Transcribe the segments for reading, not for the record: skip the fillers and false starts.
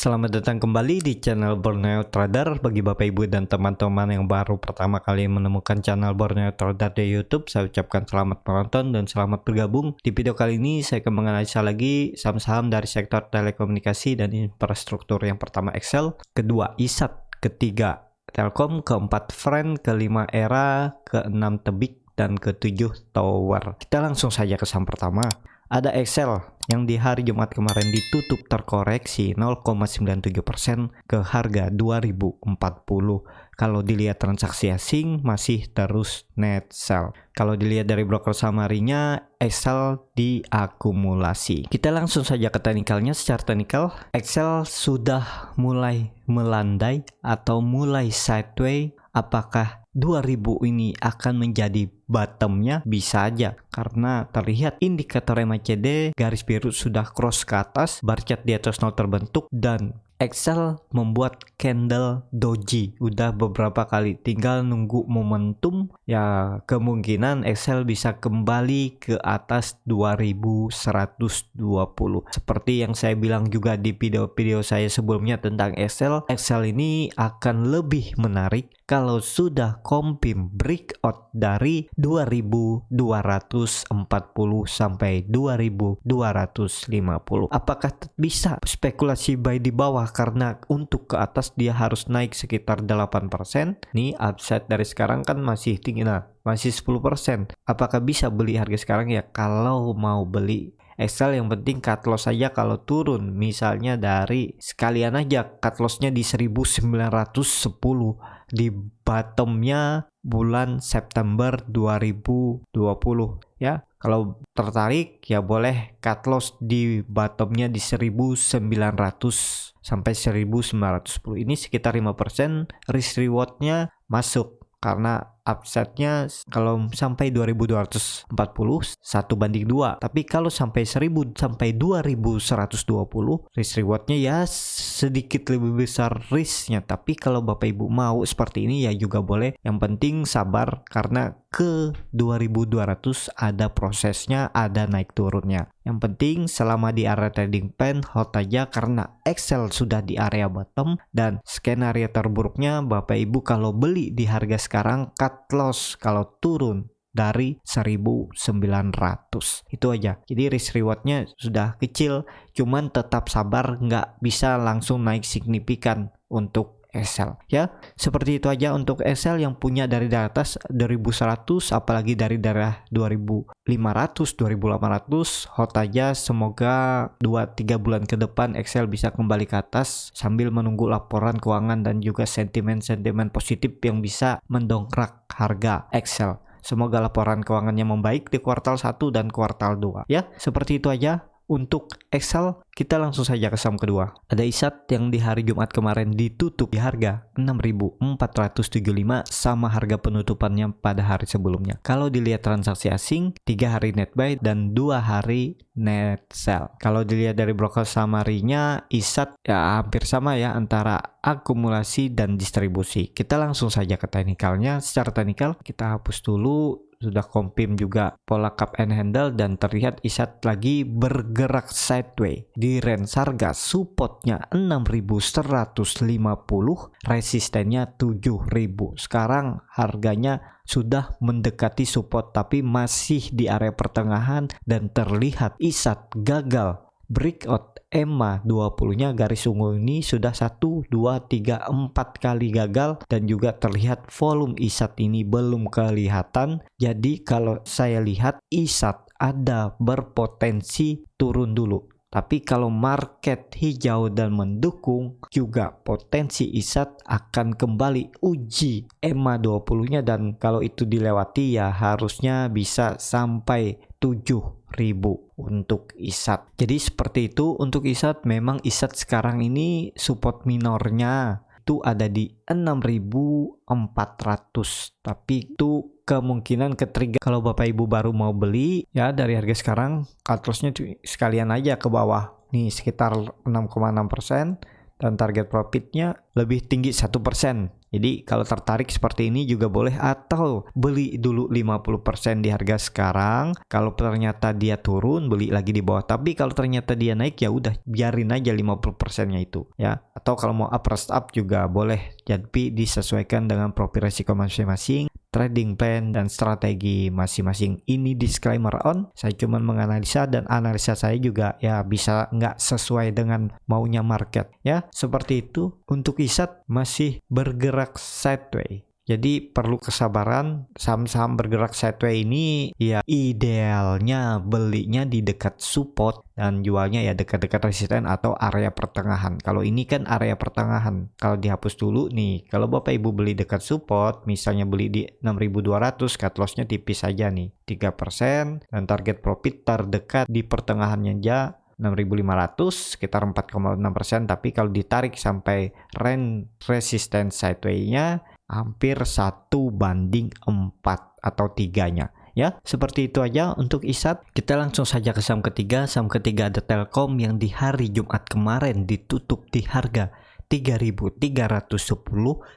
Selamat datang kembali di channel Borneo Trader. Bagi Bapak Ibu dan teman-teman yang baru pertama kali menemukan channel Borneo Trader di YouTube, saya ucapkan selamat menonton dan selamat bergabung. Di video kali ini saya akan menganalisa lagi saham-saham dari sektor telekomunikasi dan infrastruktur. Yang pertama Excel, kedua ISAT, ketiga Telkom, keempat Friend, kelima Era, keenam Tebik, dan ketujuh Tower. Kita langsung saja ke saham pertama. Ada Excel yang di hari Jumat kemarin ditutup terkoreksi 0,97% ke harga 2040. Kalau dilihat transaksi asing masih terus net sell. Kalau dilihat dari broker summary-nya, Excel diakumulasi. Kita langsung saja ke teknikalnya. Secara teknikal, Excel sudah mulai melandai atau mulai sideways. Apakah 2000 ini akan menjadi bottomnya? Bisa aja, karena terlihat indikator MACD garis biru sudah cross ke atas, bar chart di atas 0 terbentuk, dan Excel membuat candle doji udah beberapa kali, tinggal nunggu momentum. Ya kemungkinan Excel bisa kembali ke atas 2120. Seperti yang saya bilang juga di video-video saya sebelumnya tentang Excel ini akan lebih menarik kalau sudah confirm breakout dari 2240 sampai 2250. Apakah bisa spekulasi buy di bawah? Karena untuk ke atas dia harus naik sekitar 8%. Nih upside dari sekarang kan masih tinggi, nah masih 10%. Apakah bisa beli harga sekarang? Ya kalau mau beli Excel yang penting cut loss saja. Kalau turun misalnya dari sekalian aja cut lossnya di 1910 di bottomnya bulan September 2020 ya. Kalau tertarik ya boleh cut loss di bottomnya di 1900 sampai 1910. Ini sekitar 5% risk rewardnya masuk, karena upside-nya kalau sampai 2240 1:2. Tapi kalau sampai 1000 sampai 2120 risk reward-nya ya sedikit lebih besar risk-nya. Tapi kalau Bapak Ibu mau seperti ini ya juga boleh. Yang penting sabar, karena ke 2200 ada prosesnya, ada naik turunnya. Yang penting selama di area trading plan hold aja, karena Excel sudah di area bottom, dan skenario terburuknya Bapak Ibu kalau beli di harga sekarang cut loss kalau turun dari 1900. Itu aja. Jadi risk rewardnya sudah kecil, cuman tetap sabar, nggak bisa langsung naik signifikan untuk Excel ya. Seperti itu aja untuk Excel. Yang punya dari atas 2100 apalagi dari daerah 2500 2800 hot aja. Semoga 2-3 bulan ke depan Excel bisa kembali ke atas sambil menunggu laporan keuangan dan juga sentimen-sentimen positif yang bisa mendongkrak harga Excel. Semoga laporan keuangannya membaik di kuartal 1 dan kuartal 2 ya. Seperti itu aja untuk Excel. Kita langsung saja ke saham kedua. Ada ISAT yang di hari Jumat kemarin ditutup di harga 6.475 sama harga penutupannya pada hari sebelumnya. Kalau dilihat transaksi asing, 3 hari net buy dan 2 hari net sell. Kalau dilihat dari broker summary-nya, ISAT ya hampir sama ya antara akumulasi dan distribusi. Kita langsung saja ke teknikalnya. Secara teknikal kita hapus dulu. Sudah confirm juga pola cup and handle, dan terlihat ISAT lagi bergerak sideways di range harga supportnya 6.150, resistennya 7.000. Sekarang harganya sudah mendekati support tapi masih di area pertengahan, dan terlihat ISAT gagal breakout EMA 20-nya garis ungu ini sudah 1, 2, 3, 4 kali gagal, dan juga terlihat volume ISAT ini belum kelihatan. Jadi kalau saya lihat ISAT ada berpotensi turun dulu. Tapi kalau market hijau dan mendukung, juga potensi ISAT akan kembali uji EMA 20-nya, dan kalau itu dilewati ya harusnya bisa sampai 7.000 untuk ISAT. Jadi seperti itu untuk ISAT. Memang ISAT sekarang ini support minornya itu ada di 6.400, tapi itu kemungkinan ke-trigger kalau Bapak Ibu baru mau beli ya dari harga sekarang. Cut loss-nya sekalian aja ke bawah nih sekitar 6,6%, dan target profitnya lebih tinggi 1%. Jadi kalau tertarik seperti ini juga boleh, atau beli dulu 50% di harga sekarang. Kalau ternyata dia turun, beli lagi di bawah. Tapi kalau ternyata dia naik, ya udah biarin aja 50%-nya itu ya. Atau kalau mau up rest up juga boleh. Jadi disesuaikan dengan profil resiko masing-masing, trading plan dan strategi masing-masing. Ini disclaimer on, saya cuma menganalisa, dan analisa saya juga ya bisa nggak sesuai dengan maunya market ya, seperti itu. Untuk ISAT masih bergerak sideways, jadi perlu kesabaran. Saham-saham bergerak sideways ini ya idealnya belinya di dekat support dan jualnya ya dekat-dekat resisten atau area pertengahan. Kalau ini kan area pertengahan, kalau dihapus dulu nih. Kalau Bapak Ibu beli dekat support, misalnya beli di 6.200, cut loss-nya tipis saja nih, 3%, dan target profit terdekat di pertengahannya aja 6.500, sekitar 4,6%. Tapi kalau ditarik sampai range resistance sideways-nya hampir 1:4 atau 3-nya ya. Seperti itu aja untuk ISAT. Kita langsung saja ke saham ketiga. Saham ketiga ada Telkom yang di hari Jumat kemarin ditutup di harga 3.310,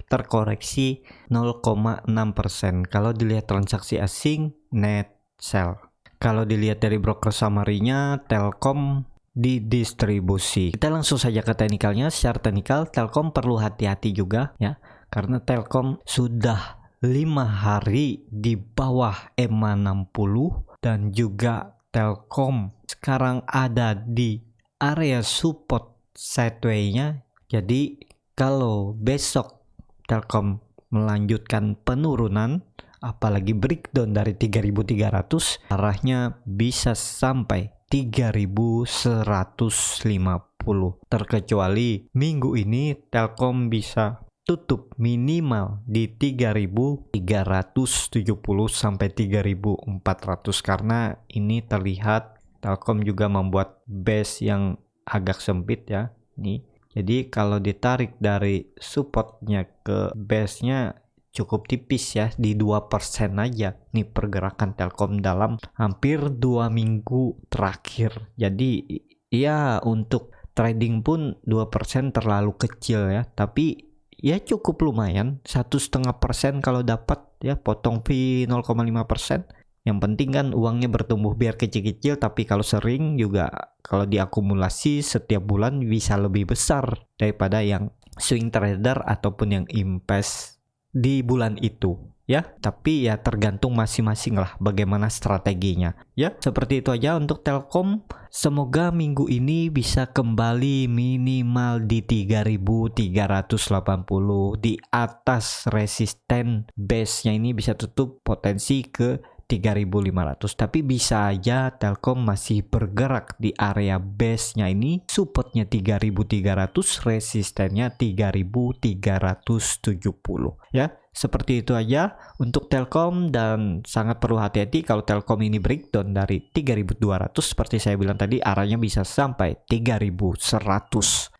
terkoreksi 0,6%. Kalau dilihat transaksi asing, net sell. Kalau dilihat dari broker summary-nya, Telkom didistribusi. Kita langsung saja ke teknikalnya. Secara teknikal, Telkom perlu hati-hati juga ya, karena Telkom sudah 5 hari di bawah EMA 60, dan juga Telkom sekarang ada di area support sideways-nya. Jadi kalau besok Telkom melanjutkan penurunan, apalagi breakdown dari 3.300, arahnya bisa sampai 3.150. Terkecuali minggu ini Telkom bisa tutup minimal di 3.370 sampai 3.400, karena ini terlihat Telkom juga membuat base yang agak sempit ya nih. Jadi kalau ditarik dari supportnya ke base-nya cukup tipis ya, di 2% aja nih pergerakan Telkom dalam hampir 2 minggu terakhir. Jadi ya untuk trading pun 2% terlalu kecil ya, tapi ya cukup lumayan. 1,5% kalau dapat ya, potong fee 0,5%. Yang penting kan uangnya bertumbuh biar kecil-kecil, tapi kalau sering juga, kalau diakumulasi setiap bulan bisa lebih besar daripada yang swing trader ataupun yang invest di bulan itu ya. Tapi ya tergantung masing-masing lah bagaimana strateginya ya. Seperti itu aja untuk Telkom. Semoga minggu ini bisa kembali minimal di 3.380, di atas resisten base-nya ini bisa tutup potensi ke 3.500. Tapi bisa aja Telkom masih bergerak di area base-nya ini, supportnya 3.300, resistennya 3.370 ya. Seperti itu aja untuk Telkom, dan sangat perlu hati-hati kalau Telkom ini breakdown dari 3.200, seperti saya bilang tadi, arahnya bisa sampai 3.150,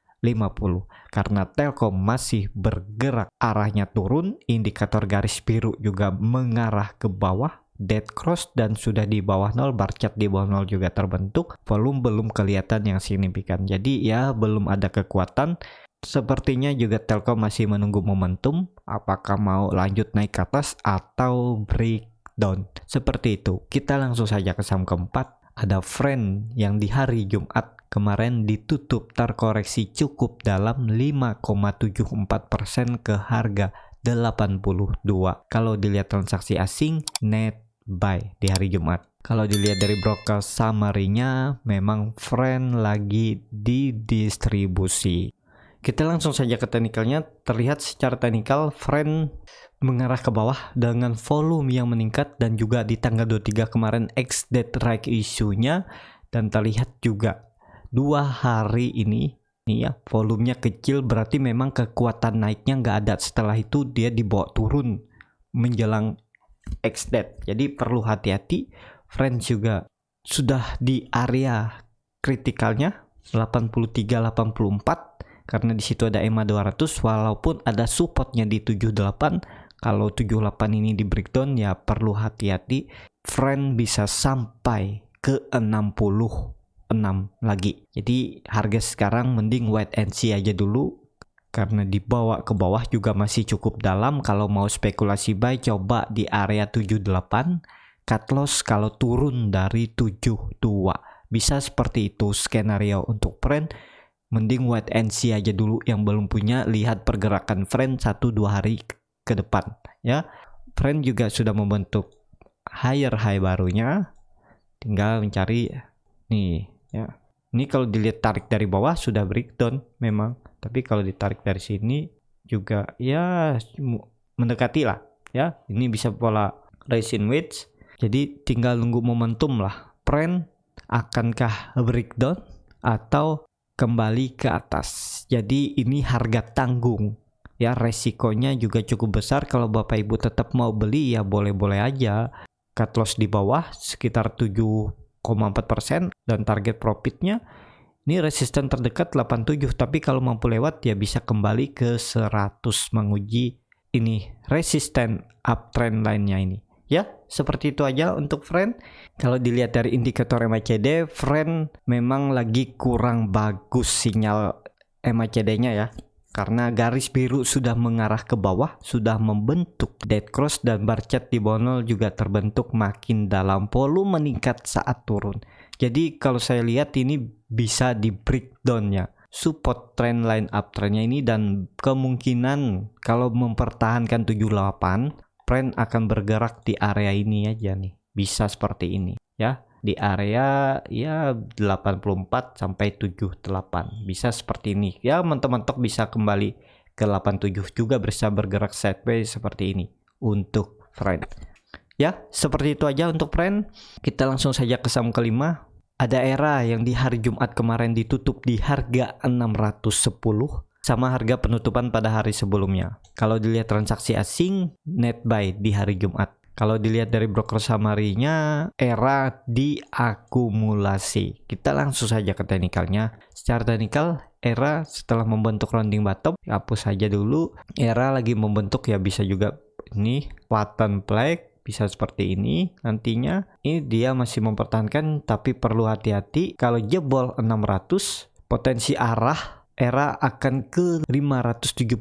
karena Telkom masih bergerak arahnya turun. Indikator garis biru juga mengarah ke bawah, dead cross, dan sudah di bawah 0, bar chart di bawah 0 juga terbentuk. Volume belum kelihatan yang signifikan, jadi ya belum ada kekuatan. Sepertinya juga Telkom masih menunggu momentum, apakah mau lanjut naik ke atas atau breakdown. Seperti itu. Kita langsung saja ke saham keempat. Ada Friend yang di hari Jumat kemarin ditutup terkoreksi cukup dalam 5,74% ke harga 82. Kalau dilihat transaksi asing, net buy di hari Jumat. Kalau dilihat dari broker summary-nya, memang Friend lagi didistribusi. Kita langsung saja ke teknikalnya. Terlihat secara teknikal Friend mengarah ke bawah dengan volume yang meningkat, dan juga di tanggal 23 kemarin ex-debt right issue-nya, dan terlihat juga 2 hari ini nih ya volumenya kecil, berarti memang kekuatan naiknya nggak ada. Setelah itu dia dibawa turun menjelang ex-debt. Jadi perlu hati-hati. Friend juga sudah di area kritikalnya 83-84, karena di situ ada EMA 200, walaupun ada supportnya di 78. Kalau 78 ini di breakdown ya perlu hati-hati. Friend bisa sampai ke 66 lagi. Jadi harga sekarang mending wait and see aja dulu. karena dibawa ke bawah juga masih cukup dalam. Kalau mau spekulasi buy coba di area 78, cut loss kalau turun dari 72. Bisa seperti itu skenario untuk trend. Mending wait and see aja dulu yang belum punya, lihat pergerakan trend 1-2 hari ke depan ya. Trend juga sudah membentuk higher high barunya, tinggal mencari nih ya. Ini kalau dilihat tarik dari bawah sudah breakdown memang, tapi kalau ditarik dari sini juga ya mendekati lah ya. Ini bisa pola rise in wedge, jadi tinggal nunggu momentum lah. Trend akankah breakdown atau kembali ke atas? Jadi ini harga tanggung ya, resikonya juga cukup besar. Kalau Bapak Ibu tetap mau beli ya boleh-boleh aja. Cut loss di bawah sekitar 7,4% dan target profitnya ini resisten terdekat 87, tapi kalau mampu lewat ya bisa kembali ke 100 menguji ini resisten uptrend lainnya ini. Ya, seperti itu aja untuk trend. Kalau dilihat dari indikator MACD, trend memang lagi kurang bagus sinyal MACD-nya ya. Karena garis biru sudah mengarah ke bawah, sudah membentuk dead cross, dan bar chart di bawah 0 juga terbentuk makin dalam, volume meningkat saat turun. Jadi kalau saya lihat ini bisa di breakdown ya, support trend line uptrendnya ini, dan kemungkinan kalau mempertahankan 78, trend akan bergerak di area ini aja nih, bisa seperti ini ya, di area ya 84 sampai 78 bisa seperti ini ya. Mentok-mentok bisa kembali ke 87 juga, bisa bergerak sideways seperti ini untuk trend ya. Seperti itu aja untuk trend. Kita langsung saja ke saham kelima. Ada ERA yang di hari Jumat kemarin ditutup di harga 610 sama harga penutupan pada hari sebelumnya. Kalau dilihat transaksi asing, net buy di hari Jumat. Kalau dilihat dari broker summary-nya, ERA diakumulasi. Kita langsung saja ke teknikalnya. Secara teknikal, ERA setelah membentuk rounding bottom, hapus saja dulu. ERA lagi membentuk ya, bisa juga ini pattern flag, bisa seperti ini nantinya. Ini dia masih mempertahankan, tapi perlu hati-hati. Kalau jebol 600, potensi arah ERA akan ke 575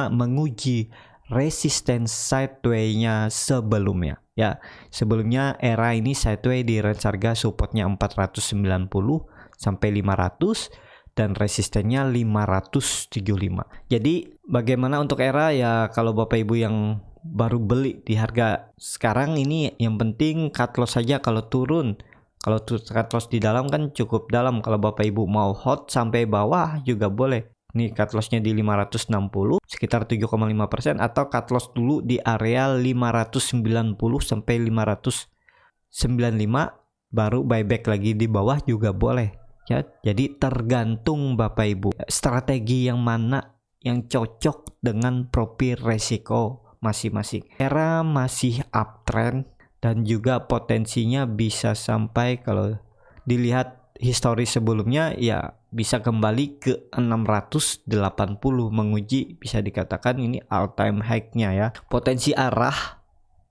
menguji resisten sideway-nya sebelumnya ya. Sebelumnya ERA ini sideway di range harga supportnya 490 sampai 500 dan resistennya 575. Jadi bagaimana untuk ERA ya, kalau Bapak Ibu yang baru beli di harga sekarang ini, yang penting cut loss saja kalau turun. Kalau cut loss di dalam kan cukup dalam. Kalau Bapak Ibu mau hot sampai bawah juga boleh. Nih cut lossnya di 560 sekitar 7,5%, atau cut loss dulu di area 590 sampai 595 baru buyback lagi di bawah juga boleh ya. Jadi tergantung Bapak Ibu strategi yang mana yang cocok dengan profil resiko masing-masing. ERA masih uptrend dan juga potensinya bisa sampai, kalau dilihat histori sebelumnya ya, bisa kembali ke 680 menguji, bisa dikatakan ini all time high-nya ya. Potensi arah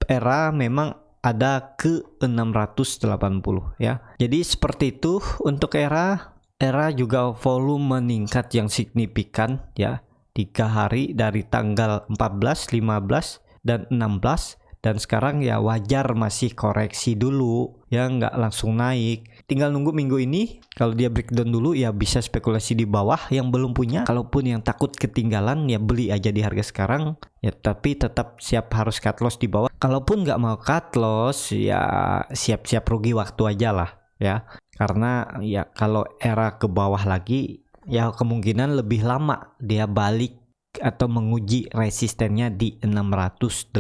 ERA memang ada ke 680 ya. Jadi seperti itu untuk ERA. ERA juga volume meningkat yang signifikan ya, 3 hari dari tanggal 14, 15 dan 16. Dan sekarang ya wajar masih koreksi dulu ya, nggak langsung naik. Tinggal nunggu minggu ini, kalau dia breakdown dulu ya bisa spekulasi di bawah yang belum punya. Kalaupun yang takut ketinggalan ya beli aja di harga sekarang ya, tapi tetap siap harus cut loss di bawah. Kalaupun nggak mau cut loss ya siap-siap rugi waktu aja lah ya. Karena ya kalau ERA ke bawah lagi ya kemungkinan lebih lama dia balik atau menguji resistennya di 680.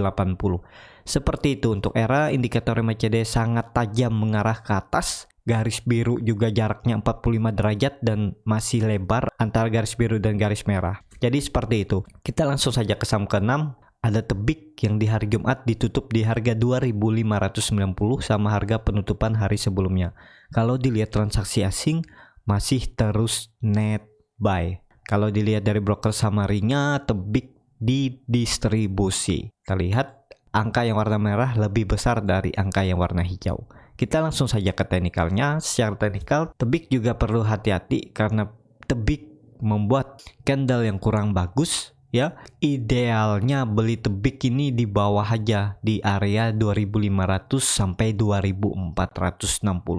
Seperti itu untuk ERA. Indikator MACD sangat tajam mengarah ke atas. Garis biru juga jaraknya 45 derajat dan masih lebar antara garis biru dan garis merah. Jadi seperti itu. Kita langsung saja ke saham ke-6. Ada Tebik yang di hari Jumat ditutup di harga 2.590 sama harga penutupan hari sebelumnya. Kalau dilihat transaksi asing masih terus net buy. Kalau dilihat dari broker summary-nya, Tebik didistribusi. Kita lihat angka yang warna merah lebih besar dari angka yang warna hijau. Kita langsung saja ke teknikalnya. Secara teknikal, Tebik juga perlu hati-hati karena Tebik membuat candle yang kurang bagus ya. Idealnya beli tebik ini di bawah aja di area 2500 sampai 2460.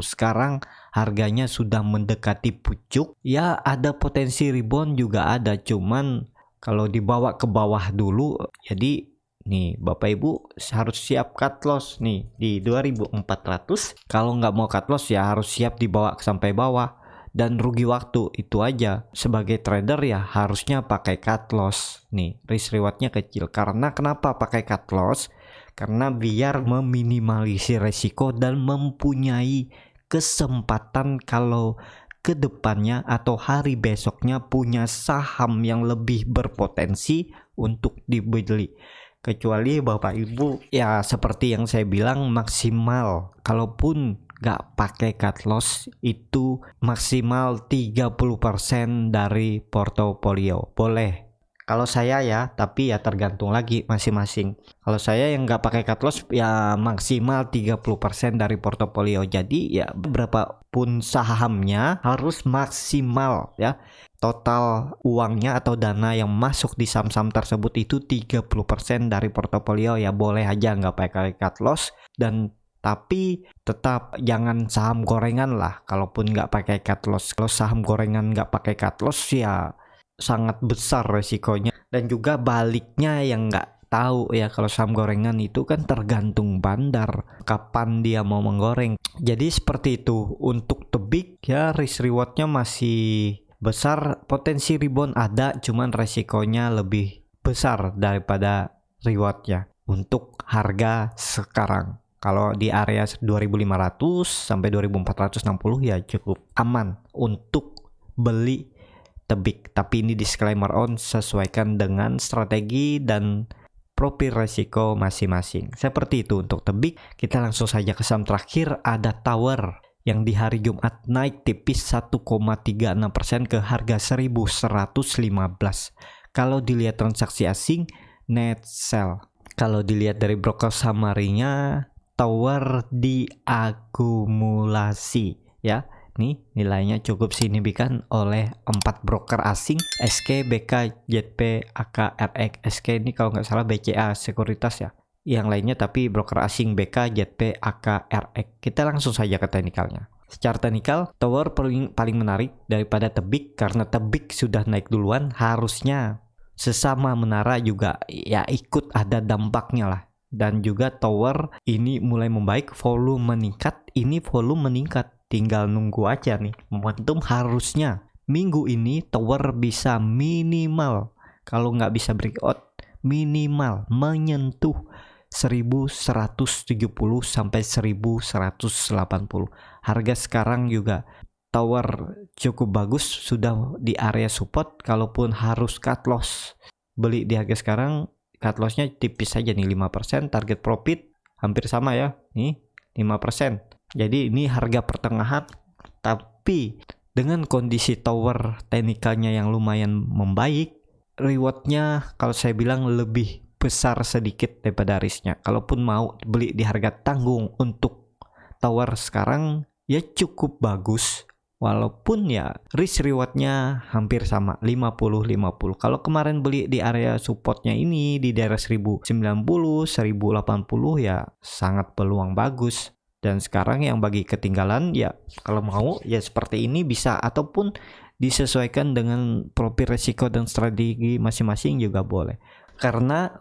Sekarang harganya sudah mendekati pucuk ya, ada potensi rebound juga ada, cuman kalau dibawa ke bawah dulu. Jadi nih Bapak Ibu harus siap cut loss nih di 2400. Kalau nggak mau cut loss ya harus siap dibawa sampai bawah dan rugi waktu. Itu aja. Sebagai trader ya harusnya pakai cut loss nih, risk rewardnya kecil. Karena kenapa pakai cut loss? Karena biar meminimalisir resiko dan mempunyai kesempatan kalau ke depannya atau hari besoknya punya saham yang lebih berpotensi untuk dibeli. Kecuali Bapak Ibu ya seperti yang saya bilang, maksimal kalaupun nggak pakai cut loss itu maksimal 30% dari portofolio boleh. Kalau saya ya, tapi ya tergantung lagi masing-masing. Kalau saya yang nggak pakai cut loss ya maksimal 30% dari portofolio. Jadi ya berapapun sahamnya harus maksimal ya. Total uangnya atau dana yang masuk di saham-saham tersebut itu 30% dari portofolio ya, boleh aja nggak pakai cut loss. Dan tapi tetap jangan saham gorengan lah kalaupun nggak pakai cut loss. Kalau saham gorengan nggak pakai cut loss ya sangat besar resikonya. Dan juga baliknya yang nggak tahu ya, kalau saham gorengan itu kan tergantung bandar kapan dia mau menggoreng. Jadi seperti itu. Untuk tebik ya risk rewardnya masih besar, potensi rebound ada, cuman resikonya lebih besar daripada rewardnya untuk harga sekarang. Kalau di area 2500 sampai 2460 ya cukup aman untuk beli tebik. Tapi ini disclaimer on, sesuaikan dengan strategi dan profil resiko masing-masing. Seperti itu untuk tebik. Kita langsung saja ke saham terakhir, ada Tower yang di hari Jumat naik tipis 1,36% ke harga 1115. Kalau dilihat transaksi asing, net sell. Kalau dilihat dari broker summary-nya, Tower diakumulasi ya. Nih nilainya cukup signifikan oleh 4 broker asing, SK, BK, JP, AK, RX. SK ini kalau nggak salah BCA sekuritas ya. Yang lainnya tapi broker asing, BK, JP, AK, RX. Kita langsung saja ke teknikalnya. Secara teknikal, Tower paling menarik daripada tebik karena tebik sudah naik duluan, harusnya sesama menara juga ya ikut ada dampaknya lah. Dan juga Tower ini mulai membaik, volume meningkat, ini volume meningkat, tinggal nunggu aja nih momentum. Harusnya minggu ini Tower bisa minimal, kalau nggak bisa breakout, minimal menyentuh 1170 sampai 1180. Harga sekarang juga Tower cukup bagus, sudah di area support. Kalaupun harus cut loss, beli di harga sekarang, cut lossnya tipis saja nih 5%. Target profit hampir sama ya, nih 5%. Jadi ini harga pertengahan, tapi dengan kondisi Tower teknikalnya yang lumayan membaik, rewardnya kalau saya bilang lebih besar sedikit daripada risknya. Kalaupun mau beli di harga tanggung untuk Tower sekarang ya cukup bagus, walaupun ya risk rewardnya hampir sama 50-50. Kalau kemarin beli di area supportnya ini di daerah 1090, 1080 ya sangat peluang bagus. Dan sekarang yang bagi ketinggalan ya kalau mau ya seperti ini bisa, ataupun disesuaikan dengan profil risiko dan strategi masing-masing juga boleh. Karena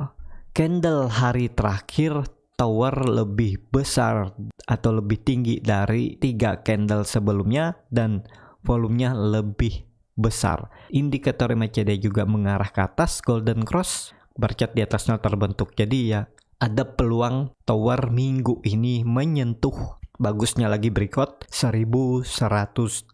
candle hari terakhir Tower lebih besar atau lebih tinggi dari 3 candle sebelumnya dan volumenya lebih besar. Indikator MACD juga mengarah ke atas, golden cross bercat di atasnya terbentuk. Jadi ya ada peluang Tower minggu ini menyentuh, bagusnya lagi breakout 1180.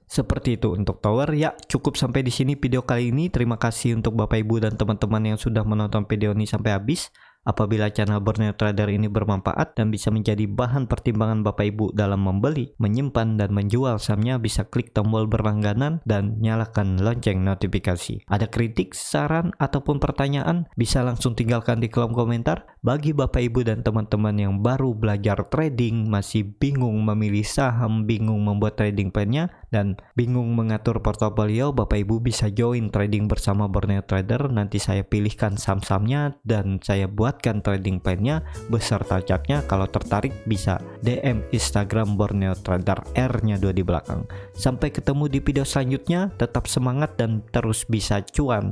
Seperti itu untuk Tower ya. Cukup sampai di sini video kali ini. Terima kasih untuk Bapak Ibu dan teman-teman yang sudah menonton video ini sampai habis. Apabila channel Borneo Trader ini bermanfaat dan bisa menjadi bahan pertimbangan Bapak Ibu dalam membeli, menyimpan, dan menjual sahamnya, bisa klik tombol berlangganan dan nyalakan lonceng notifikasi. Ada kritik, saran, ataupun pertanyaan, bisa langsung tinggalkan di kolom komentar. Bagi Bapak Ibu dan teman-teman yang baru belajar trading, masih bingung memilih saham, bingung membuat trading plan-nya, dan bingung mengatur portofolio, Bapak Ibu bisa join trading bersama Borneo Trader. Nanti saya pilihkan saham-sahamnya dan saya buatkan trading plan-nya beserta chartnya. Kalau tertarik bisa DM Instagram Borneo Trader, R-nya 2 di belakang. Sampai ketemu di video selanjutnya, tetap semangat dan terus bisa cuan.